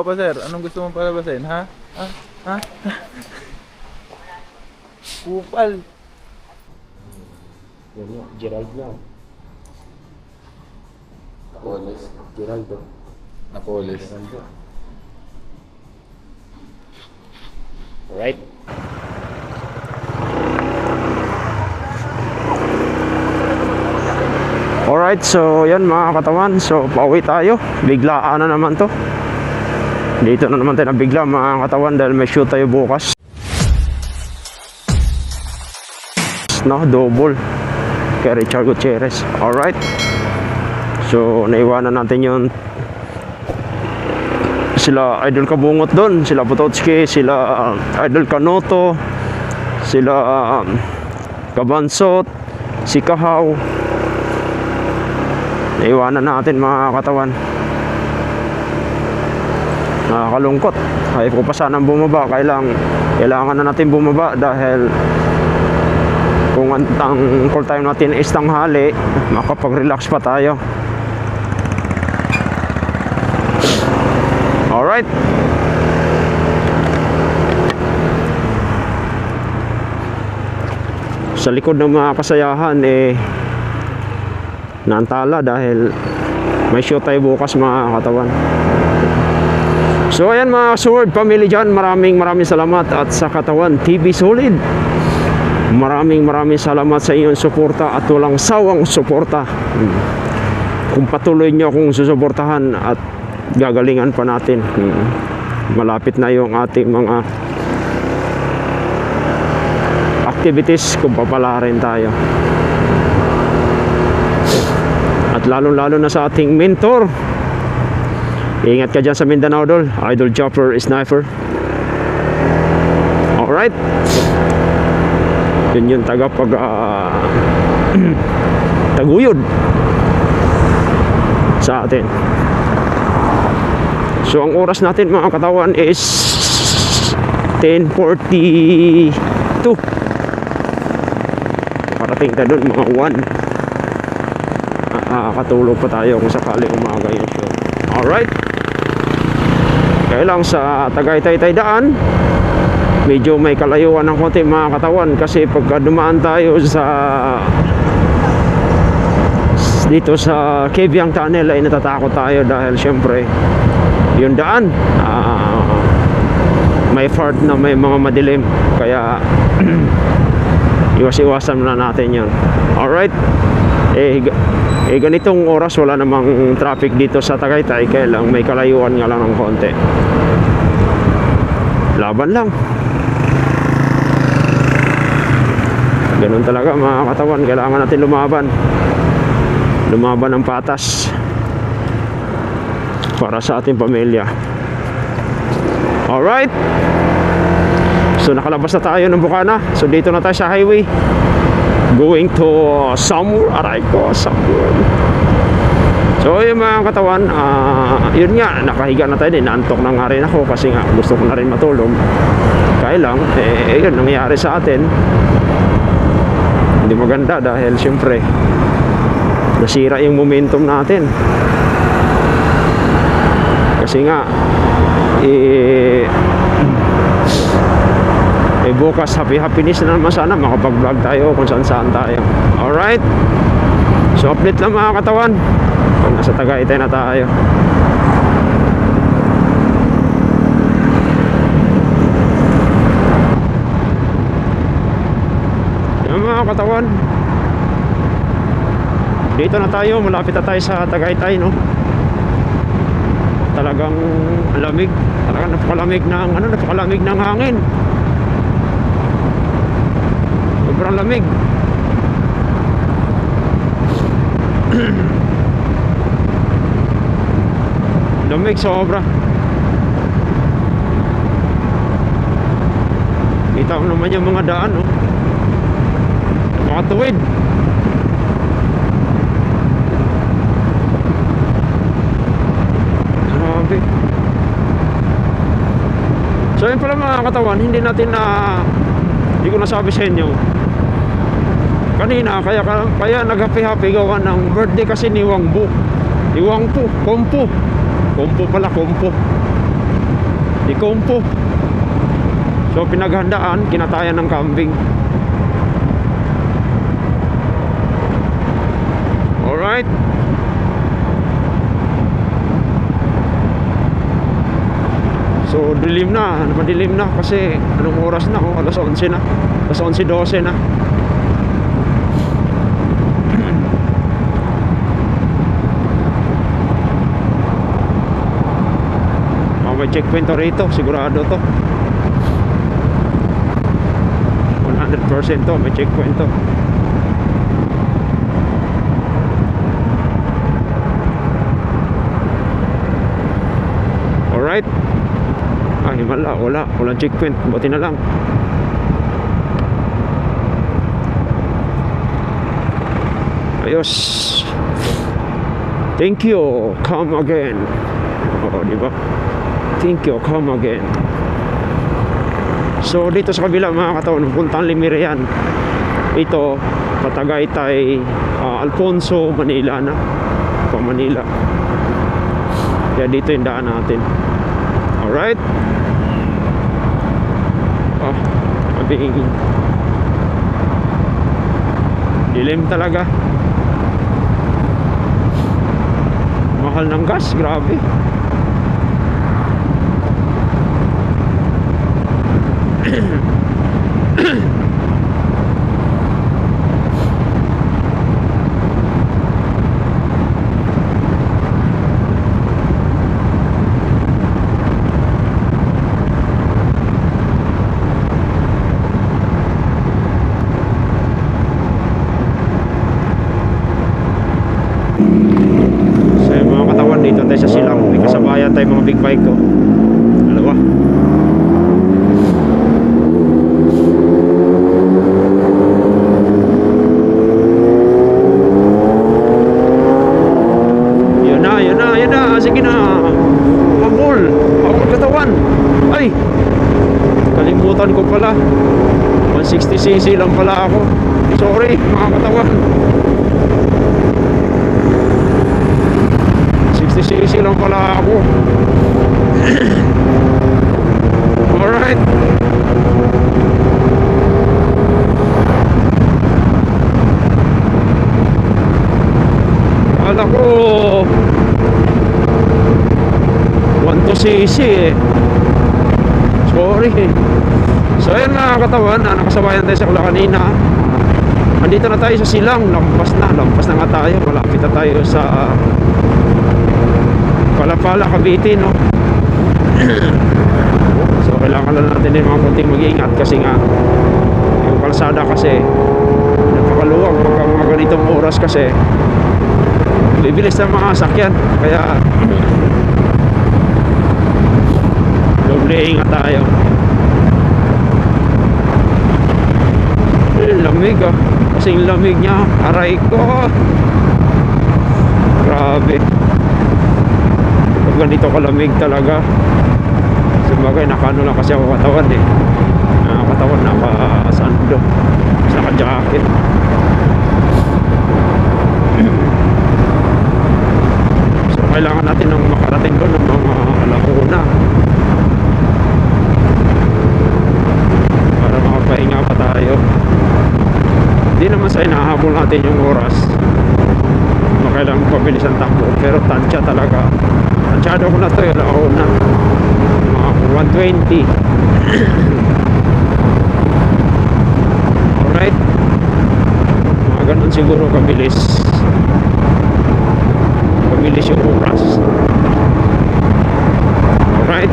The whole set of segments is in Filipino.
pa, sir? Anong gusto mong palabasin, ha? Ha? Ha? Kupal. Yan nga, Gerald na. Napolis. Geraldo. Napolis. Geraldo. Alright. Alright, so yan mga katawan. So pauwi tayo. Biglaan na naman to. Dito na naman tayo na bigla mga katawan dahil may shoot tayo bukas. No, double kay Richard Gutierrez. Alright. So naiwanan natin yung sila Idol Kabungot doon, sila Pototski, sila Idol Kanoto, sila Kabansot, si Kahaw. Naiwanan natin mga katawan. Nakakalungkot. Ayaw ko pa sanang bumaba. Kailangan na natin bumaba dahil kung ang call time natin is tanghali, makapag-relax pa tayo. Alright. Sa likod ng mga kasayahan naantala dahil may show tayo bukas mga katawan. So ayan mga Sword family dyan, maraming salamat. At sa Katawan TV Solid, maraming salamat sa inyong suporta at walang sawang suporta. Kung patuloy nyo akong susuportahan at gagalingan pa natin. Malapit na yung ating mga activities kung papalarin tayo. At lalo na sa ating mentor. Ingat ka dyan sa Mindanao, Idol Chopper Sniper. Alright. Yun yung taguyod sa atin. So ang oras natin mga katawan is 10:42. Parating tayo dun mga 1. Katulog pa tayo kung sakali umaga yung show. Alright. Kaya lang sa Tagaytay daan, medyo may kalayuan ng konti mga katawan, kasi pagka dumaan tayo dito sa Kebyang Tunnel ay natatakot tayo dahil syempre yung daan may part na may mga madilim, kaya iwas-iwasan na natin yun. Alright. Ganitong oras wala namang traffic dito sa Tagaytay, kaya lang may kalayuan nga lang ng konti. Laban lang. Ganun talaga mga katawan, kailangan natin lumaban ng patas para sa ating pamilya. Alright. So nakalabas na tayo ng Bukana. So dito na tayo sa highway going to somewhere. Somewhere. So yung mga katawan, yun nga, nakahiga na tayo din. Naantok na nga rin ako kasi nga gusto ko na rin matulog. Kaya lang, yun nangyayari sa atin. Hindi maganda dahil syempre nasira yung momentum natin. Kasi nga bukas happiness na naman, sana makapag-vlog tayo kung saan tayo. Alright. So update lang mga katawan kung nasa Tagaytay na tayo. Yan mga katawan, dito na tayo, malapit na tayo sa Tagaytay, no? Talagang lamig, talagang napakalamig ng hangin. Sobrang lamig. Lamig sobra. Kita mo naman yung mga daan, no? Makatuwid. Grabe. So yun pala mga katawan, hindi ko nasabi sa inyo kanina, kaya nag-happy gawa ng birthday kasi ni Kompo pala. Di Compo. So pinaghandaan, kinatayan ng kambing. Alright. So dilim na, madilim na kasi anong oras na? Oh, alas 11 na. Alas 11:12 na. May checkpoint to rito, sigurado to. 100% to, may checkpoint to. Alright. Ay, walang checkpoint, buti na lang. Ayos. Thank you, come again. Oo, diba? Thank you, come again. So dito sa kabila mga katawan, puntang Limirian. Ito Patagaytay, Alfonso, Manila na. Pa Manila. Kaya dito yung daan natin. Alright. Mabing dilim talaga. Mahal ng gas, grabe. Dito tayo sa Silang, may kasabayan tayo mga big bike ko. Dalawa. Yun na, sige na. Habol katawan. Ay, kalimutan ko pala, 160cc lang pala ako. Sorry mga katawan, 60cc lang pala ako. Alright. Kala ko 1.2cc eh. Sorry. So ayun mga katawan, nakasabayan tayo sa kula kanina. Andito na tayo sa Silang. Lampas na nga tayo. Malapit na tayo sa Palapala, Cavite, no? So kailangan lang natin yung mga konting mag-iingat kasi nga yung kalsada kasi napakaluwag pagka mga ganitong oras kasi bibilis ng mga sakyan, kaya doble ingat tayo. Lamig kasing lamig niya, aray ko, grabe. Pag ganito kalamig talaga, sabagay nakano lang kasi ako katawan eh, katawan nakasando, naka-jacket. So kailangan natin ng makarating doon ng mga alauna para makapahinga pa tayo. Hindi naman sa inahabol natin yung oras, kailangan pabilis ang takbo, pero tansya talaga. Tansyado ko na to, yung alauna mga 120. Alright, mga ganun siguro kabilis yung oras. Alright.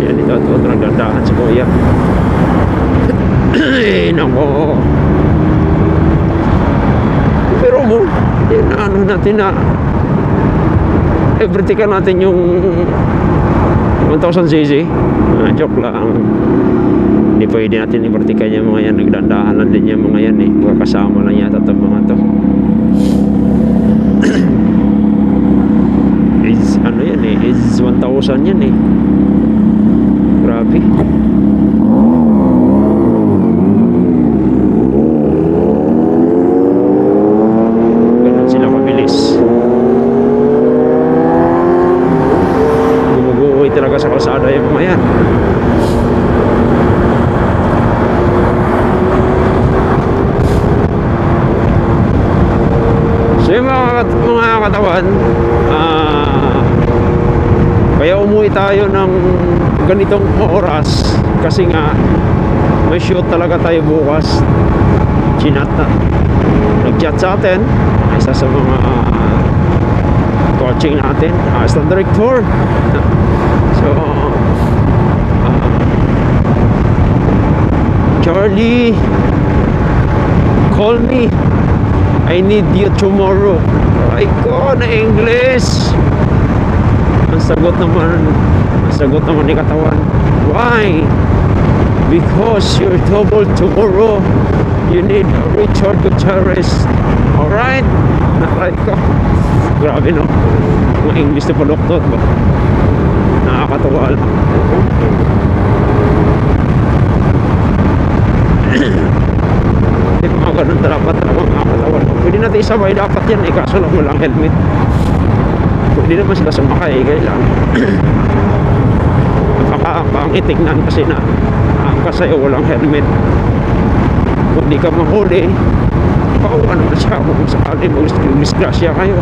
Yan, ito nagdandahan si Kuya. Ay, nako. Pero mo, ano natin na vertical natin yung 1000cc. Joke lang. Hindi pwede natin i-vertical yung mga yan. Nagdandahan lang din yung mga yan eh. Mga kasama lang yata itong mga to. Is ano yan eh, is 1000 yan eh. Grabe. Ganun sila katawan, kaya umuwi tayo ng ganitong oras kasi nga may shoot talaga tayo bukas. Chinat na nag-chat sa atin isa sa mga coaching natin, assistant director. So Charlie, call me, I need you tomorrow. Ay ko na English. Ang sagot naman ni katawan, why? Because you're double tomorrow. You need Richard Gutierrez. Alright? Alright ko. Grabe no. Mga English na paluktot ba? Nakakatawa lang. Hindi mga ganun dapat talagang nakakatawa. Pwede natin isabay dapat yan eh. Kaso lang walang helmet. Pwede naman sila sumakay. Kailan napaka-itignan kasi na sa'yo walang helmet. Kung di ka mahuli, kawawa naman siya kung sakali mag-disgrasya kayo.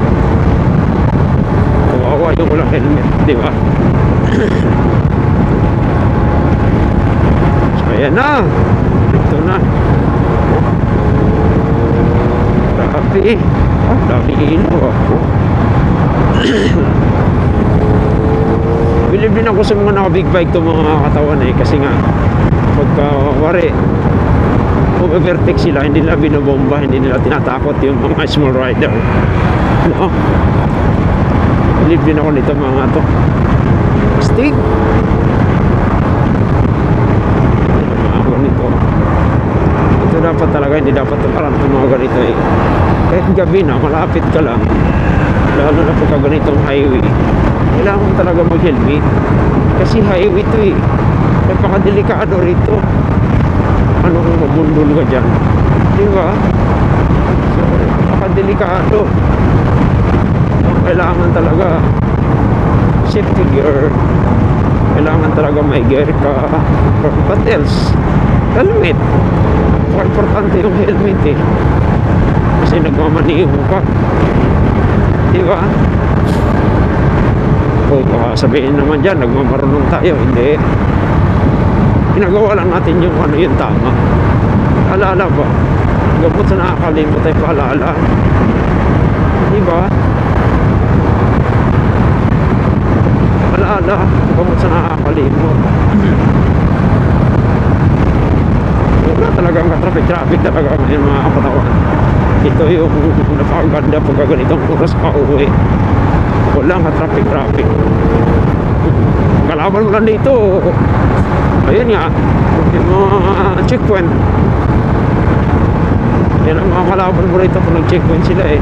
Kawawa yung walang helmet, di ba? So ayan na, ito na. Grabe, dami ilo. Believe din ako sa mga naka-big bike to mga katawan eh, kasi nga pagka wari overtake sila, hindi nila binobomba, hindi nila tinatakot yung mga small rider, no? Believe din ako nito mga to stick mga ganito. Ito dapat talaga, hindi dapat parang mga ganito eh. Kahit gabi na, malapit ka lang, lalo na pagka ganitong highway, kailangan mo talaga mag-helmet kasi highway ito eh. Napakadelikado rito. Ano kung mabundol ka dyan, di ba? So, napakadelikado. Kailangan talaga safety gear. Kailangan talaga may gear ka. What else? Helmet. Importante yung helmet eh. Kasi nagmamaniho ka, di ba? O baka sabihin naman dyan, nagmamarunong tayo. Hindi. Ginagawa lang natin yung ano yung tama. Alala ba? Gamot sa nakakalimot ay paalala. Diba? Alala. Gamot sa nakakalimot. Wala talagang ka-traffic talaga ngayon mga kapatawan. Ito yung napakaganda pagka ganitong oras ka uwi. Walang ka-traffic. Kalaban mo lang dito. Ayun nga, yung mga checkpoint. Yan ang mga kalaban mo rito kung nag-checkpoint sila eh.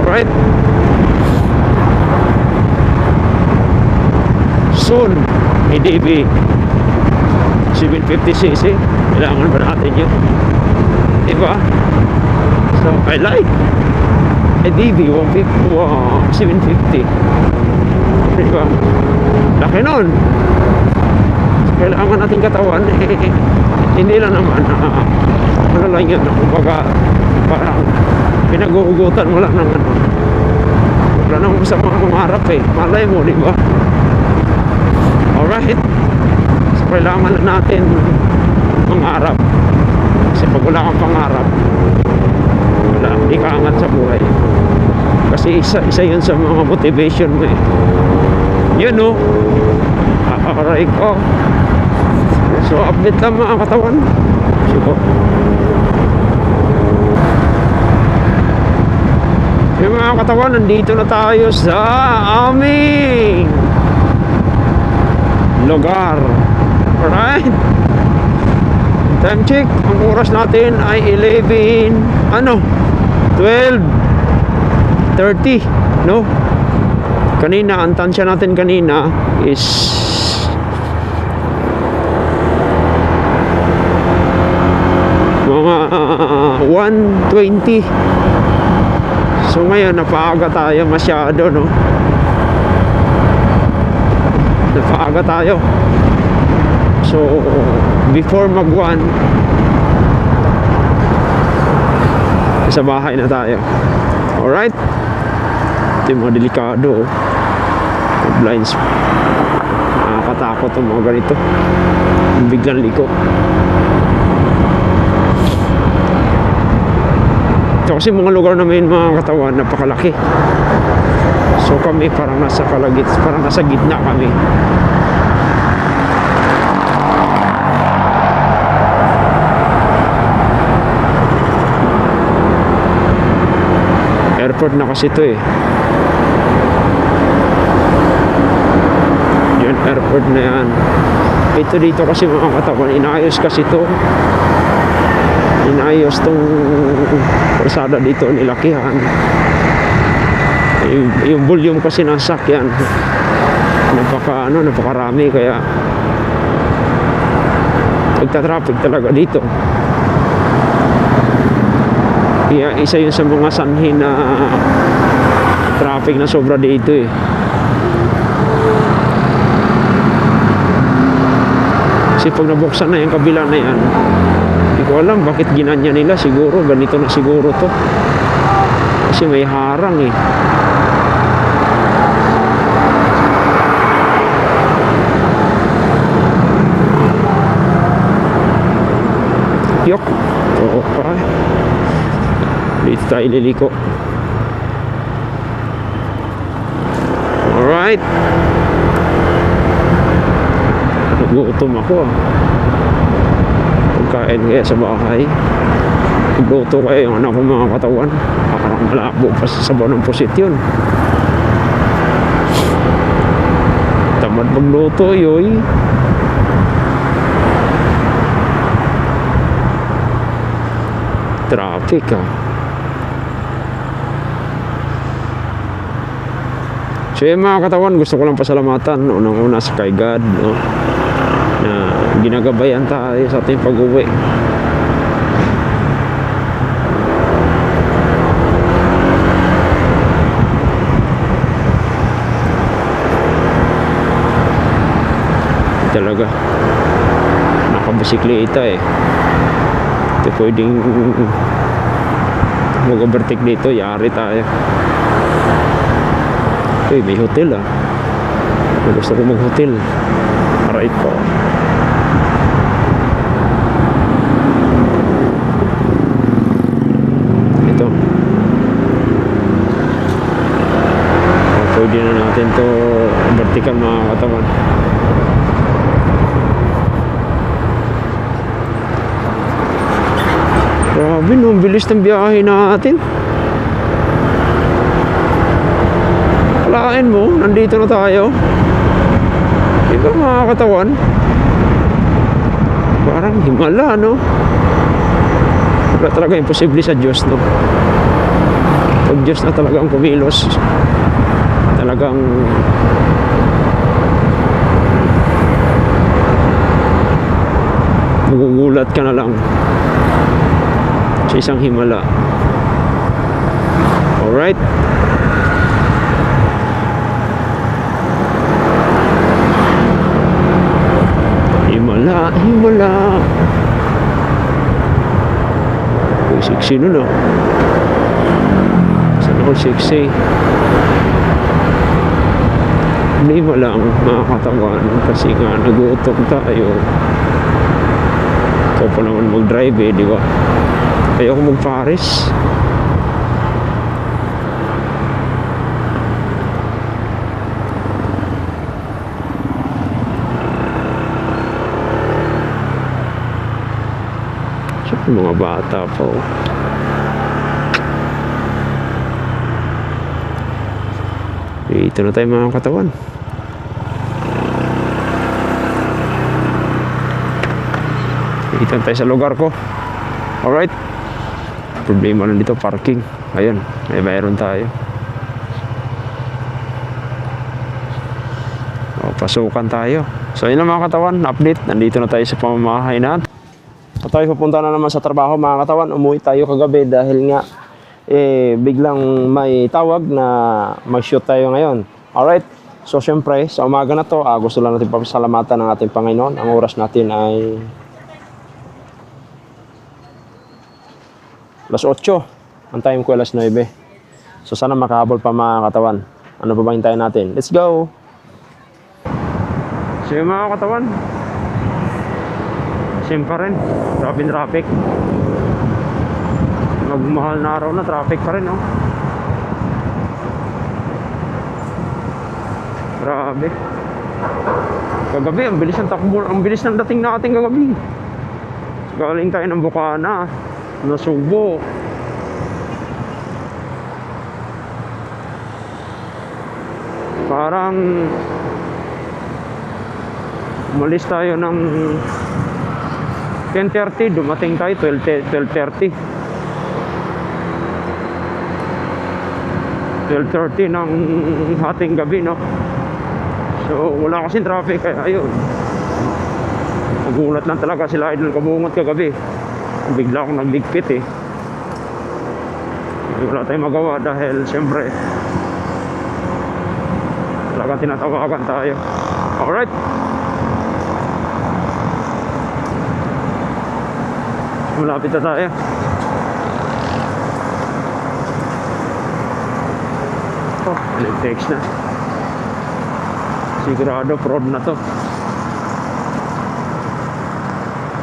Alright. Soon, ADB 750cc. Kailangan ba natin yun? Diba? So, I like ADB 750. Diba? Laki nun. Kailangan natin katawan eh, hindi lang naman ano lang yun, kumbaga parang pinaguhugutan mo lang ng ano, wala naman sa mga mangarap eh, malay mo, diba? Alright, so kailangan natin mangarap kasi pag wala kang pangarap wala, hindi ka angat sa buhay kasi isa yun sa mga motivation mo eh. Yun no, aray ko. So update lang mga katawan. Siko yung mga katawan, nandito na tayo sa aming lugar. Alright, time check, ang oras natin ay 12:30, no? Kanina, ang tansya natin kanina is mga 1:20. So ngayon, napaaga tayo masyado, no? Napaaga tayo. So, before mag-1, Sa bahay na tayo. Alright. Ito yung mga delikado. Blinds. Nakakatakot ang mga ganito. Biglang liko. Ito kasi mga lugar namin mga katawan, napakalaki. So kami parang nasa parang nasa gitna kami. Airport na kasi ito eh. Yun, airport na yan. Ito dito kasi mga katawan, inaayos kasi ito. Inaayos tong persada dito, nilakihan. Yung volume kasi ng sakyan napakarami, kaya nagta-traffic talaga dito. Kaya isa yun sa mga sanhi na traffic na sobra dito eh. Kasi pag nabuksan na yung kabila na yan, hindi ko alam bakit ginanya nila. Siguro ganito na siguro to, kasi may harang eh. Yok. Oo pa. Dito tayo liliko. Alright. Nagutom ako ah. Pagkain kaya sa bahay. Nagluto kaya yung anak ko mga katawan. Parang malabo pa sa sabaw ng pusit yun. Tamad magluto yoy. Traffic ah. So yung mga katawan, gusto ko lang pasalamatan unang-una sa kay God, no? Na ginagabayan tayo sa ating pag-uwi. Talaga nakabisikleta eh. Ito pwedeng mag-overtake dito, yari tayo. Uy, may hotel ah. Gusto ko mag-hotel. Aray ko. Ito. Pwede na natin to vertical mga katawan. Grabe no, bilis ng biyahe natin. Kalain mo, nandito na tayo. Diba mga katawan? Parang himala, no? Wala talaga imposible sa Diyos, no? Pag Diyos na talagang kumilos, talagang magugulat ka na lang sa isang himala. Alright? Himala. Uy, sexy nun oh. Saan ako sexy? Hindi mo lang mga katawan kasi nga nagutom tayo. Ikaw pa naman mag-drive eh, di ba? Ayoko mag-Paris. Mga bata po. Dito na tayo mga katawan. Dito na tayo sa lugar ko. Alright. Problema lang dito, parking. Ayun, may mayroon tayo. O, pasukan tayo. So yun lang mga katawan, update. Nandito na tayo sa pamamahay natin. At tayo pupunta na naman sa trabaho mga katawan. Umuwi tayo kagabi dahil nga biglang may tawag na mag-shoot tayo ngayon. Alright, so syempre sa umaga na to gusto lang natin pasalamatan ng ating Panginoon. Ang oras natin ay 8:00. Ang time ko alas 9. So sana makahabol pa mga katawan. Ano pa ba hintayin natin? Let's go! So yung mga katawan, same pa rin. Grabe yung traffic. Magmahal na araw na, traffic pa rin, oh. Grabe. Kagabi, ang bilis ng takbo, ang bilis ng dating natin kagabi. Galing tayo ng Bukana, Nasugbo. Parang umalis tayo ng 10:30, dumating tayo 12:30 ng hating gabi, no? So wala kasing traffic, kaya ayun, nagulat lang talaga sila Idol Kabungot kagabi. Bigla akong nagbigpit eh. Wala tayong magawa dahil siyempre talagang tinatawagan tayo. Alright, malapit na tayo. Oh, text na. Sigurado fraud na to.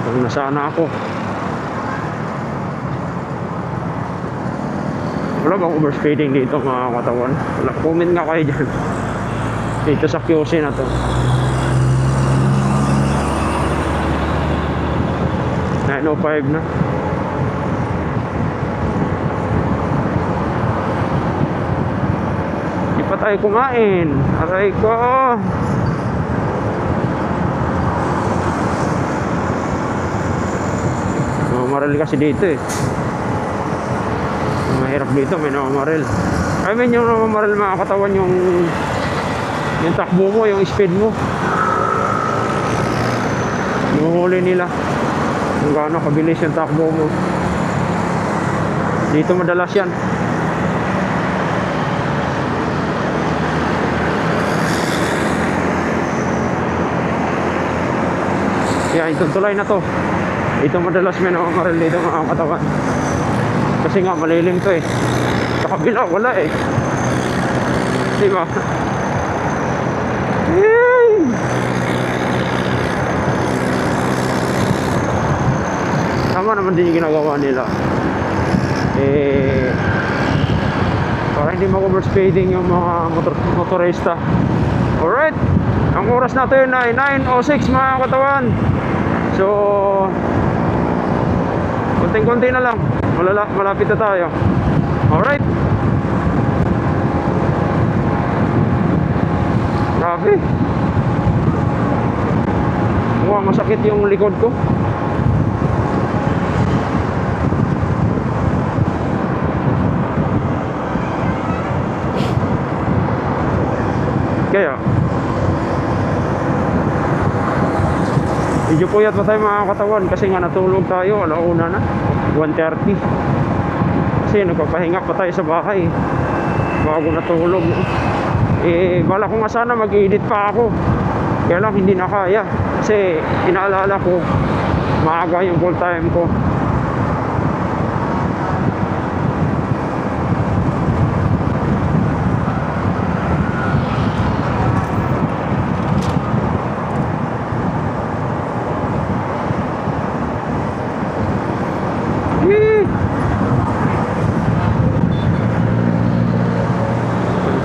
Kung nasana ako. Wala bang overspeeding dito mga katawan? Wala, comment nga kayo dyan. Dito sa QC na to. Oh, 5 na. Di pa tayo kumain. Aray ko. Namamaril kasi dito eh. Mahirap dito, may namamaril. I mean yung namamaril mga katawan, yung takbo mo, yung speed mo. Nuhuli nila kung gaano kabilis yung takbo mo. Dito madalas yan. Kaya itong tulay na to, ito madalas may namamaril dito mga katawan. Kasi nga malilim to eh. Sa kabila wala eh. Diba? Yay! Tama naman din yung ginagawa nila. Eh, para hindi mag-overspeeding yung mga motorista. Alright, ang oras natin ay 9:06 mga katawan. So konting-konti na lang, malapit na tayo. Alright. Grabe, mukhang masakit yung likod ko. Kaya medyo puyat pa tayo mga katawan kasi nga natulog tayo alauna na 1:30 kasi nagpapahinga pa tayo sa bahay bago natulog. Eh bala ko nga sana mag-edit pa ako, kaya lang hindi na kaya kasi inaalala ko maaga yung full time ko.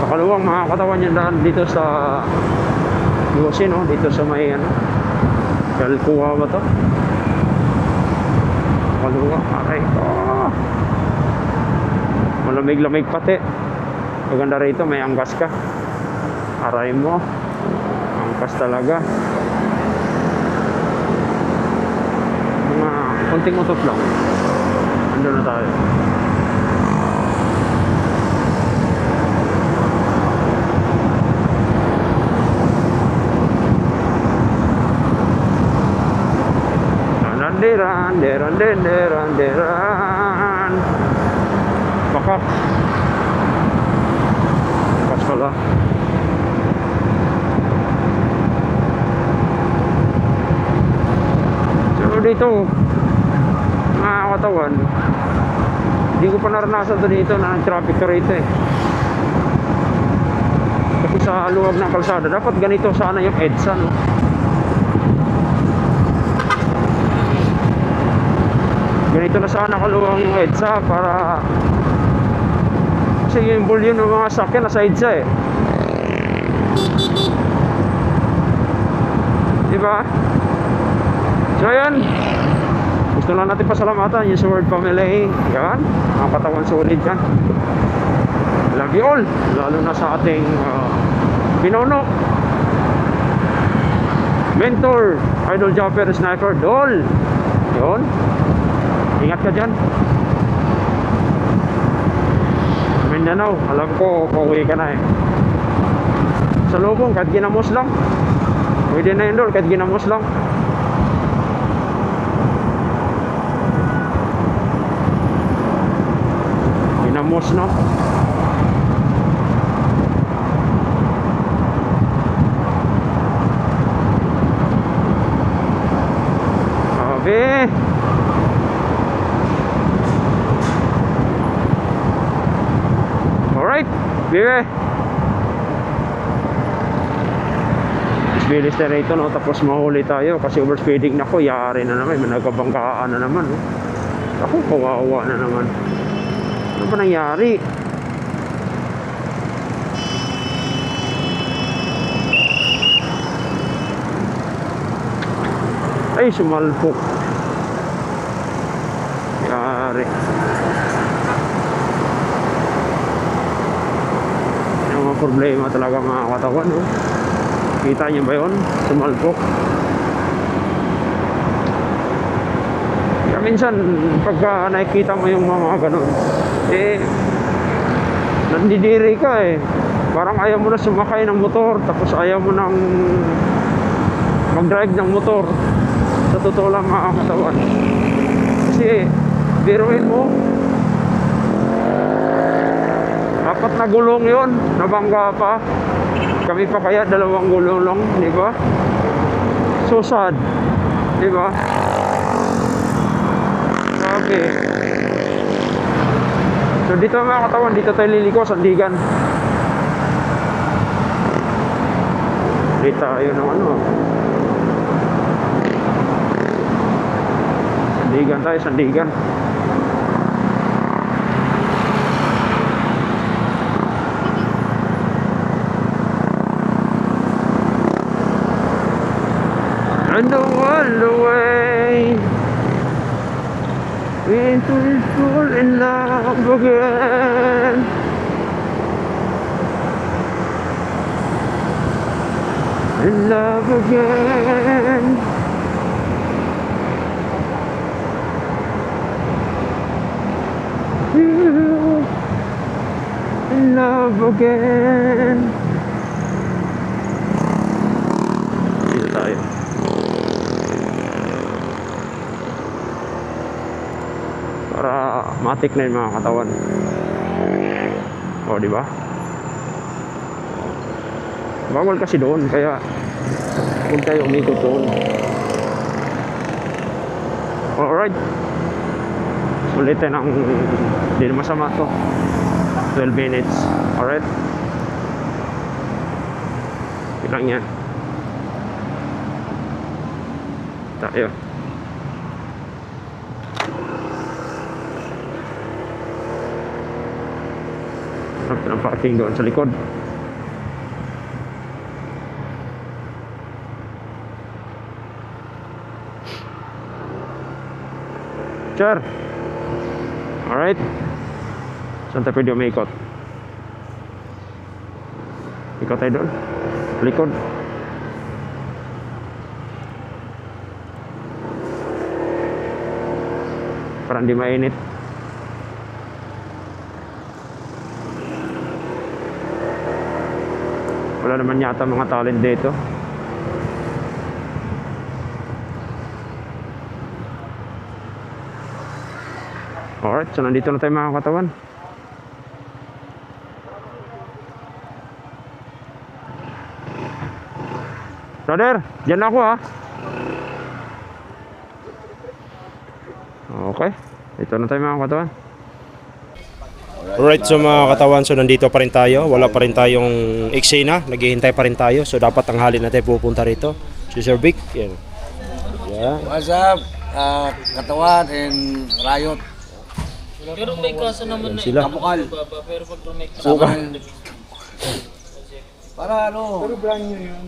Pakaluwang mga katawan yung daan dito sa Lucy, no? Dito sa may ano, Kalkuha ba to? Pakaluwang, aray ko. Malamig-lamig pati. Maganda rito, may angkas ka. Aray mo, angkas talaga. Mga konting utot lang. Ando na tayo. Deran. Bakak. Bakas pala. So dito mga katawan, Hindi ko pa naranasan to dito na traffic ka rito eh. Kasi sa luwag ng kalsada, dapat ganito sana yung EDSA, no? Ganito na sana kaluwang yung EDSA para kasi yung volume ng mga sakyan nasa EDSA eh. Diba? So yan, gusto lang natin pasalamatan yung Sword Family. Yan, mga katawan solid yan. Love you all, lalo na sa ating pinuno, mentor, idol jumper, sniper, Dol. Yun, ingat ka dyan. Mindanao, alam ko pauwi ka na eh. Sa lubong, kahit ginamos lang, pwede na yun, Dol, kahit ginamos lang. Ginamos, no? Sabi alright, bibe. Bilis na rito, no? Tapos mahuli tayo kasi overspeeding na ko. Yari na naman, may nagkabangkaan na naman, no? Ako, kawawa na naman. Ano ba nangyari? Ay, sumalpok. Yari. Yung mga problema talaga mga katawan, no? Kita niyo ba yun? Sumalpok. Kaya minsan, pagka nakikita mo yung mga ganun, eh, nandidiri ka eh. Parang ayaw mo na sumakay ng motor, tapos ayaw mo nang mag-drive ng motor. Sa totoo lang mga katawan. Kasi, biruin mo, apat na gulong yun, nabangga pa. Kami pa kaya 2 gulong lang, di ba? So sad, di ba? Okay. So dito mga katawan, dito tayo liliko, Sandigan. Dito tayo ng ano. Sandigan tayo, Sandigan. I know all the way we will fall in love again. In love again. You in love again. Dito tayo. Para matik na yung mga katawan. O, di ba? Bawal kasi doon, kaya huwag tayo umikot doon. Alright. Ulitin ang hindi na masama to. 12 minutes. Alright. Ilang yan. Tayo. Ng parking doon sa likod. Sure. Alright. Saan tayo pwede umikot? Ikot tayo doon. Likod. Para hindi mainit. Wala naman yata mga talent dito. Alright, so nandito na tayo mga katawan. Brother, dyan ako ha. Okay, dito na tayo mga katawan. Alright, so mga katawan, so nandito pa rin tayo. Wala pa rin tayong eksena. Naghihintay pa rin tayo. So dapat tanghali natin pupunta rito. Si Sir Vic. Yan. Yeah. What's up? Katawan and Riot. Pero may kaso naman na Sila. Kamukal. pero pag may Sama ng... Para ano? Pero brand new yun.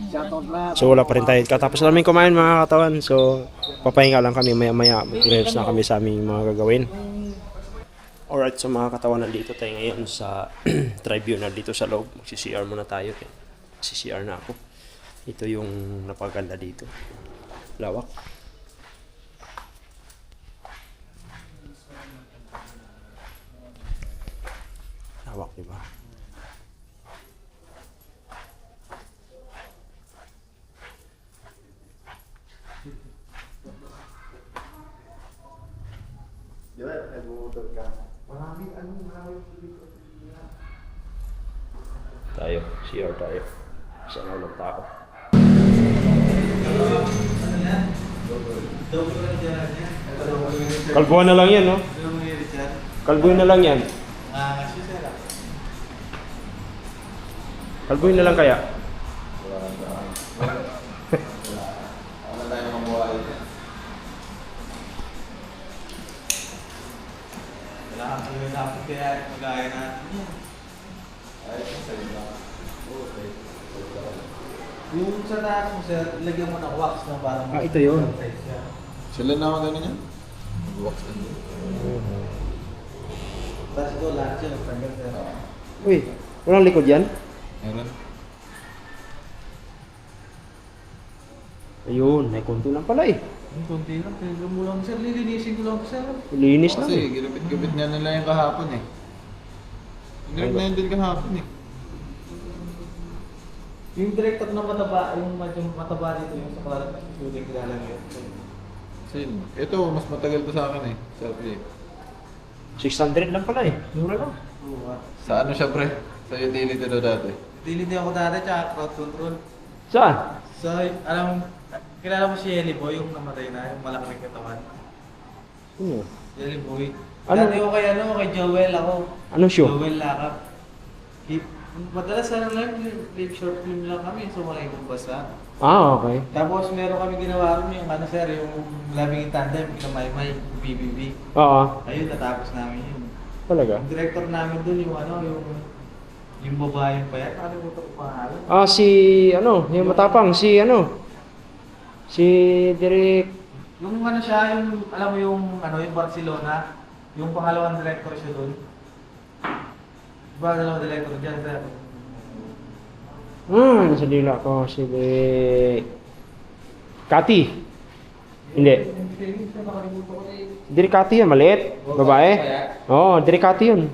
Shoutout na. So wala pa rin tayo. Katapos namin kumain mga katawan. So papahinga lang kami. Maya-maya mag-rehearse na kami sa aming mga gagawin. Alright, so mga katawan, nandito tayo ngayon sa tribunal dito sa loob. Magsi-CR muna tayo. Magsi-CR na ako. Ito yung napaganda dito. Lawak. Lawak, diba? Tayo, CR tayo. Sana ulang tao. Kalbuhan na lang yan, no? Kalbuhin na lang yan. Kalbuhin na lang kaya? Ano tayo mamuhay? Yung sa taas mo sir, lagyan mo ng wax na parang... Ito yun. Sila na ako ganun yan? Mag-wax na din. Tapos ito lahat siya, nagtanggal sir. Uy, walang likod yan? Meron? Ayun, may konti lang pala eh. Yung konti lang, pero mo lang sir, lilinisin ko lang sir. Linis lang Kasi eh. ginupit-gupit nga nila yung kahapon eh. Ginupit na yun din kahapon eh. Yung director na mataba, yung medyo mataba dito, yung sa kalat na shooting kilala niyo. Sino? Ito, mas matagal to sa akin eh. Sabi eh. 600 lang pala eh. Mura lang. Sa ano siya pre? Sa utility daw dati. Dili din ako dati, tsaka crowd control. Saan? So, alam, kilala mo si Yelly Boy, yung namatay na, yung malaking katawan. Ano? Yelly Boy. Ano? Dati ko kay Joel ako. Anong show? Joel Lakap. Madalas ano lang, live short film lang kami, so maraming basa. Ah, okay. Tapos meron kami ginawa rin yung ano sir, yung Labing in Tandem, yung Maymay, BBB. Oo. Ayun, natapos namin yun. Talaga? Yung director namin dun, yung ano, yung babaeng pa yan, nakalimutan ko pangalan. Ah, si ano, yung matapang, si ano. Si Derek. Yung ano siya, yung, alam mo yung, ano, yung Barcelona, yung pangalawang director siya dun. Diba, dalawang director dyan, sir? Nasa dila ko, si Kati. Hindi. Derek Kati yan, maliit. Babae. Oo, Derek Kati yun.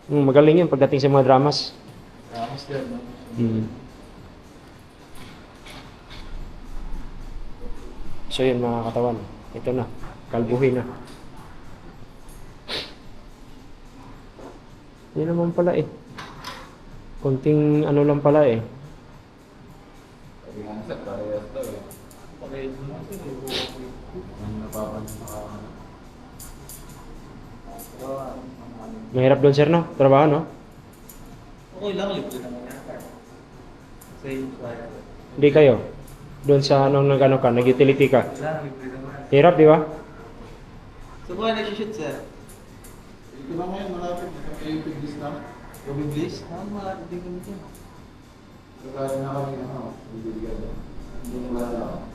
Magaling yun pagdating sa mga dramas. Tapos yun, no? So yun mga katawan. Ito na. Kalbuhin na. Yan naman pala eh. Konting ano lang pala eh. Sabi nga sa parehas daw eh. Ang napapansin ka. Mahirap doon sir no? Trabaho no? Okay lang, libre naman yan. Same fire. Hindi kayo. Doon sa anong nagano ka, nag-utility ka. Lang, libre naman. Hirap di ba? So, kung nag-shoot, sir? Ito lang ngayon, malapit na kami yung piglis na. Robin Bliss? Malapit din kami dyan. Kaya na kami ano, bibigyan. Hindi na malala.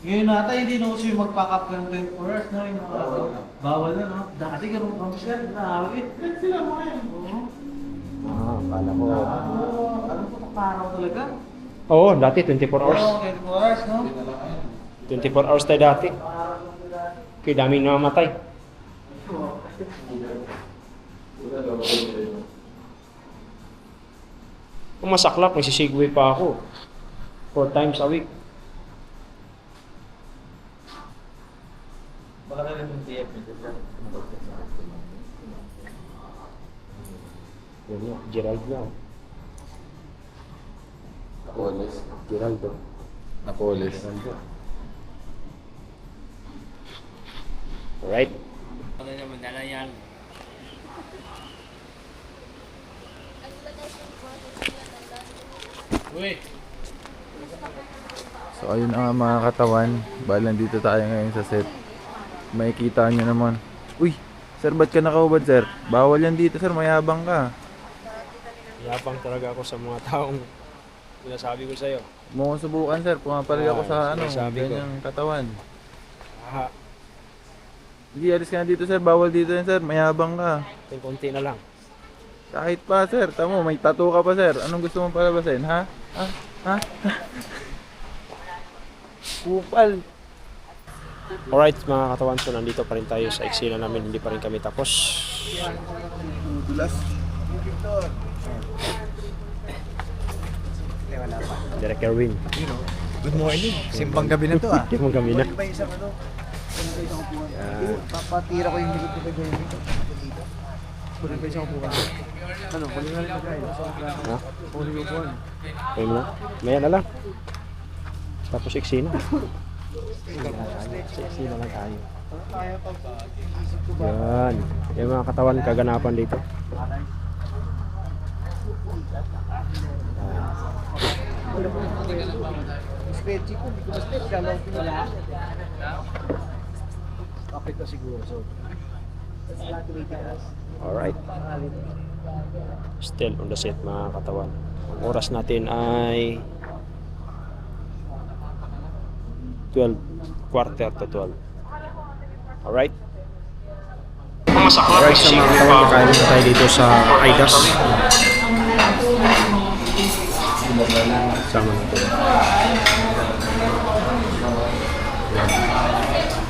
Ngayon nata, hindi na uso yung mag-pack up ng 24 hours, no? Yung mga bawal na, no? Dati ganun kami, sir. Grabe. Sila mo ngayon. Oo. Kala ko. Ano po itong araw talaga? Oo, dati 24 hours. Oo, 24 hours, no? Hindi na lang ngayon. 24 hours tayo dati. Araw talaga. Kaya daming namamatay. Wala daw ako sa'yo. Kung masaklap, magsisigway pa ako. 4 times a week. Baka na rin yung TF nito, sir. Yun nga, Gerald na. Napolis. Geraldo. Napolis. Geraldo. Alright. Ano naman dala yan? Uy, So ayun na nga mga katawan, bali nandito tayo ngayon sa set. Makikita nyo naman. Uy, sir, ba't ka nakaubad, sir? Bawal yan dito, sir, mayabang ka. Yapang talaga ako sa mga taong sinasabi ko sa'yo. Mo subukan, sir, pumapalig ako sa sinasabi ko. ganyang katawan. Aha, Hindi, alis ka na dito, sir, bawal dito yan, sir, mayabang ka. konti na lang. Kahit pa, sir, tamo, may tattoo ka pa, sir. Anong gusto mong palabasin, ha? Ha? Kupal. Alright mga katawan, so nandito pa rin tayo sa eksena namin, hindi pa rin kami tapos. Direk Erwin. Good morning. Simpang gabi na to ah. Hindi mo kami na. Ba isang ano? Papatira ko yung likod ko kay Jeremy. Kunin pa isang upuan. Ano? Kunin na rin mag-ride. Ha? Kunin yung upuan. Ayun mo na. Maya na lang. Tapos eksena. Sa eksena lang tayo. Yan. Yung mga katawan kaganapan dito. Stretchy ko. Hindi ko na-stretch. Galaw ko wala. Kapit na siguro. So, Alright. Still on the set mga katawan. Ang oras natin ay 12, quarter to 12. Alright. Alright, sa mga katawan, kakain na tayo dito sa Aidas. Sama natin.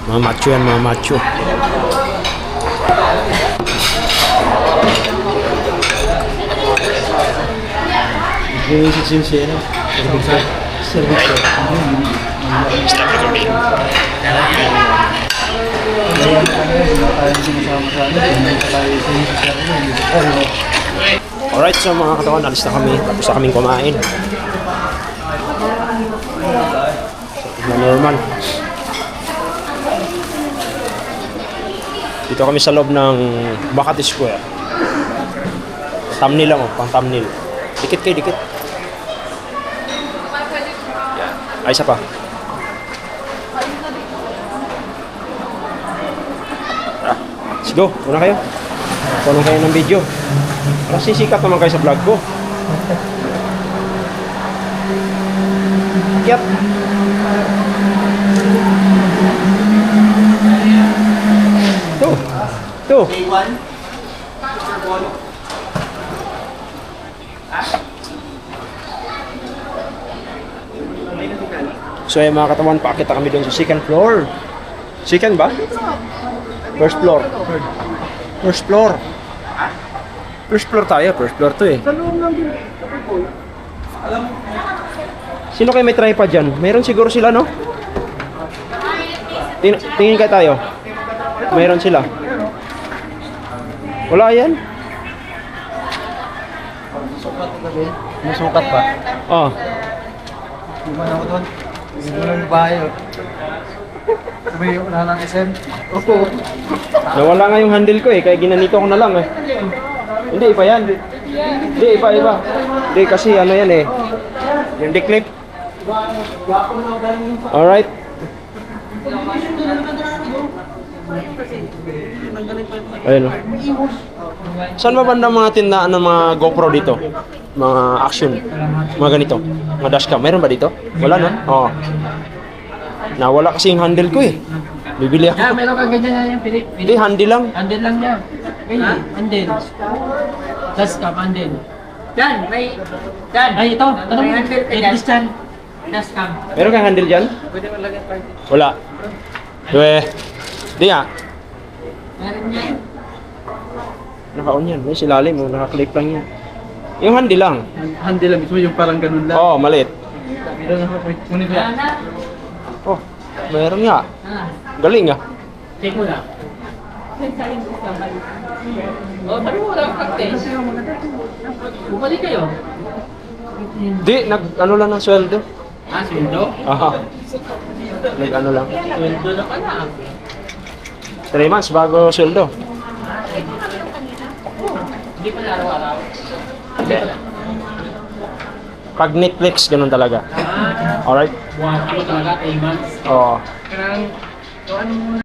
Mga macho yan, mga macho. Alright, so mga katawan, alis na kami. Tapos na kaming kumain. Na normal. Dito kami sa loob ng Makati Square. Thumbnail lang oh, pang thumbnail. Dikit kayo, dikit. Ay, isa pa. Let's go, una kayo. Kunin kayo ng video. Para sisikat naman kayo sa vlog ko. Yep. Tuh. So yung mga katawan, paakita kami doon sa second floor. Second ba? First floor. First floor. First floor tayo, first floor to eh. Sino kayo may tripod dyan? Mayroon siguro sila, no? Tingin kayo tayo. Mayroon sila. Wala yan? may sukat pa. Oh. Luman ako doon. Hindi mo lang yung bahay. Sabi yung unahan ng SM. Opo. Nawala nga yung handle ko eh, kaya ginanito ko na lang eh. Hindi, iba yan. Hindi, iba. Hindi, kasi ano yan eh. Yung declip. Alright. Ayun o. Saan ba banda mga tindaan ng mga GoPro dito? Mga action. Mga ganito. Mga dashcam. Mayroon ba dito? Wala no? Oo. Nawala kasi yung handle ko eh. Bibili ako. meron kang ganyan yan, Philip. Hindi, handle lang. Andin lang yan. Ganyan, andin. Dashcam, andin. Dan, may... Dan! Ay, ito. May handle ka dyan. Dyan. Dashcam. Meron kang handle dyan? Pwede mo lagyan pa. Wala. Di nga. Meron yan. Naka-on yan. May silalim mo. Naka-clip lang yan. Yung handle lang. Handle lang mismo yung parang ganun lang. Oo, maliit. Kunin ko yan. Oh, meron nga. Ah, Galing ah. check mo lang. Oh, sabi mo wala kang test. Bumalik kayo. Di, nag-ano lang ng sweldo. Ah, sweldo? Aha. Nag-ano lang. Sweldo na pala. 3 months bago sweldo. Hindi pa na araw-araw. Pag Netflix, ganun talaga. Alright? Buwan ko talaga, 8 months. Oo. Kanang, ano muna